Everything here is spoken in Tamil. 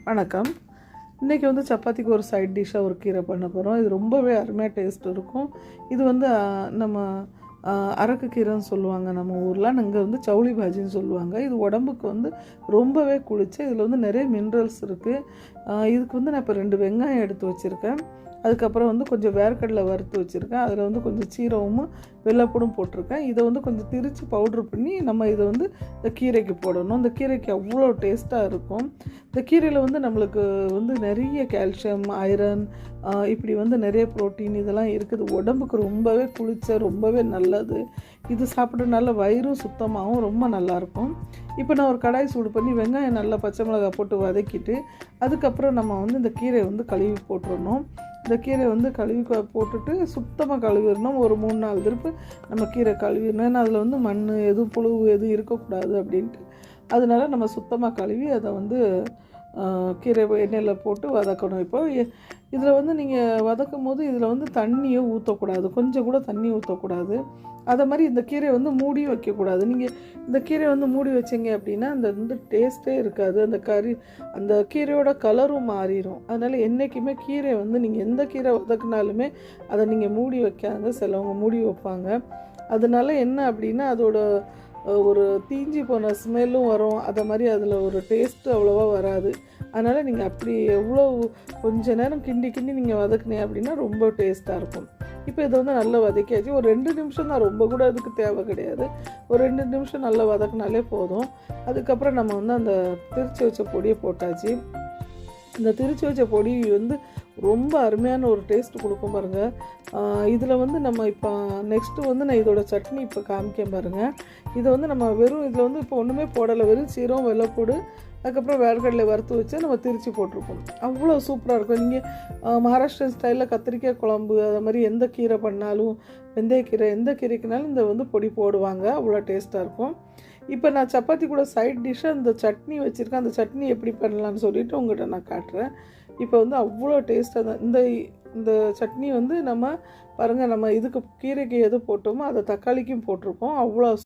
வணக்கம். இன்றைக்கி வந்து சப்பாத்திக்கு ஒரு சைட் டிஷ்ஷாக ஒரு கீரை பண்ண போகிறோம். இது ரொம்பவே அருமையாக டேஸ்ட் இருக்கும். இது வந்து நம்ம அரக்கு கீரைன்னு சொல்லுவாங்க நம்ம ஊரில். இங்கே வந்து சவுளி பாஜின்னு சொல்லுவாங்க. இது உடம்புக்கு வந்து ரொம்பவே குளிர்ச்சி. இதில் வந்து நிறைய மினரல்ஸ் இருக்குது. இதுக்கு வந்து நான் இப்போ 2 வெங்காயம் எடுத்து வச்சுருக்கேன். அதுக்கப்புறம் வந்து கொஞ்சம் வேர்க்கடலை வறுத்து வச்சுருக்கேன். அதில் வந்து கொஞ்சம் சீரகமும் வெள்ளைப்பூடும் போட்டிருக்கேன். இதை வந்து கொஞ்சம் திரித்து பவுட்ரு பண்ணி நம்ம இதை வந்து இந்த கீரைக்கு போடணும். இந்த கீரைக்கு அவ்வளோ டேஸ்ட்டாக இருக்கும். இந்த கீரையில் வந்து நம்மளுக்கு வந்து நிறைய கால்சியம், ஐரன், இப்படி வந்து நிறைய ப்ரோட்டீன் இதெல்லாம் இருக்குது. உடம்புக்கு ரொம்பவே குளிர்ச்ச ரொம்பவே நல்லது. இது சாப்பிட்றதுனால வயிறும் சுத்தமாகவும் ரொம்ப நல்லாயிருக்கும். இப்போ நான் ஒரு கடாய் சூடு பண்ணி வெங்காயம் நல்லா பச்சை மிளகாய் போட்டு வதக்கிட்டு அதுக்கப்புறம் நம்ம வந்து இந்த கீரையை வந்து கழுவி போட்டுடணும். இந்த கீரை வந்து கழுவி போட்டுட்டு சுத்தமாக கழுவிடணும். ஒரு 3-4 திருப்பு நம்ம கீரை கழுவிடணும். ஏன்னா அதில் வந்து மண் எதுவும் புழு எதுவும் இருக்கக்கூடாது அப்படின்ட்டு. அதனால நம்ம சுத்தமாக கழுவி அதை வந்து கீரை எண்ணெயில் போட்டு வதக்கணும். இப்போ இதில் வந்து நீங்கள் வதக்கும் போது இதில் வந்து தண்ணியை ஊற்றக்கூடாது, கொஞ்சம் கூட தண்ணி ஊற்றக்கூடாது. அதை மாதிரி இந்த கீரையை வந்து மூடியும் வைக்கக்கூடாது. நீங்கள் இந்த கீரையை வந்து மூடி வச்சிங்க அப்படின்னா அந்த வந்து டேஸ்ட்டே இருக்காது. அந்த கீரையோட கலரும் மாறிடும். அதனால் என்றைக்குமே கீரை வந்து நீங்கள் எந்த கீரை வதக்குனாலுமே அதை நீங்கள் மூடி வைக்காங்க. சிலவங்க மூடி வைப்பாங்க. அதனால என்ன அப்படின்னா அதோட ஒரு தீஞ்சி போன ஸ்மெல்லும் வரும். அதை மாதிரி அதில் ஒரு டேஸ்ட்டு அவ்வளோவா வராது. அதனால் நீங்கள் அப்படி எவ்வளோ கொஞ்சம் நேரம் கிண்டி நீங்கள் வதக்குனீங்க அப்படின்னா ரொம்ப டேஸ்ட்டாக இருக்கும். இப்போ இதை வந்து நல்லா வதக்கியாச்சு. ஒரு 2 நிமிஷம் தான், ரொம்ப கூட அதுக்கு தேவை கிடையாது. ஒரு 2 நிமிஷம் நல்லா வதக்குனாலே போதும். அதுக்கப்புறம் நம்ம வந்து அந்த திரிச்சு வச்ச பொடியை போட்டாச்சு. இந்த திரிச்சு வச்ச பொடி வந்து ரொம்ப அருமையான ஒரு டேஸ்ட் கொடுக்கும் பாருங்கள். இதில் வந்து நம்ம இப்போ நெக்ஸ்ட்டு வந்து நான் இதோட சட்னி இப்போ காமிக்கேன் பாருங்கள். இதை வந்து நம்ம வெறும் இதில் வந்து இப்போ ஒன்றுமே போடலை, வெறும் சீரகம், வெள்ளைப்பூடு, அதுக்கப்புறம் வேர்க்கடலை வறுத்து வச்சு நம்ம திரிச்சு போட்டிருக்கோம். அவ்வளோ சூப்பராக இருக்கும். நீங்கள் மகாராஷ்டிரன் ஸ்டைலில் கத்திரிக்காய் குழம்பு அது மாதிரி எந்த கீரை பண்ணாலும், வெந்தயக்கீரை எந்த கீரைக்குனாலும் இந்த வந்து பொடி போடுவாங்க. அவ்வளோ டேஸ்ட்டாக இருக்கும். இப்போ நான் சப்பாத்தி கூட சைட் டிஷ்ஷாக இந்த சட்னி வச்சுருக்கேன். அந்த சட்னி எப்படி பண்ணலான்னு சொல்லிவிட்டு உங்கள்கிட்ட நான் காட்டுறேன். இப்போ வந்து அவ்வளோ டேஸ்ட்டாக தான் இந்த சட்னி வந்து நம்ம பாருங்கள், நம்ம இதுக்கு கீரைக்கு எது போட்டோமோ அதை தக்காளிக்கும் போட்டிருக்கோம். அவ்வளோ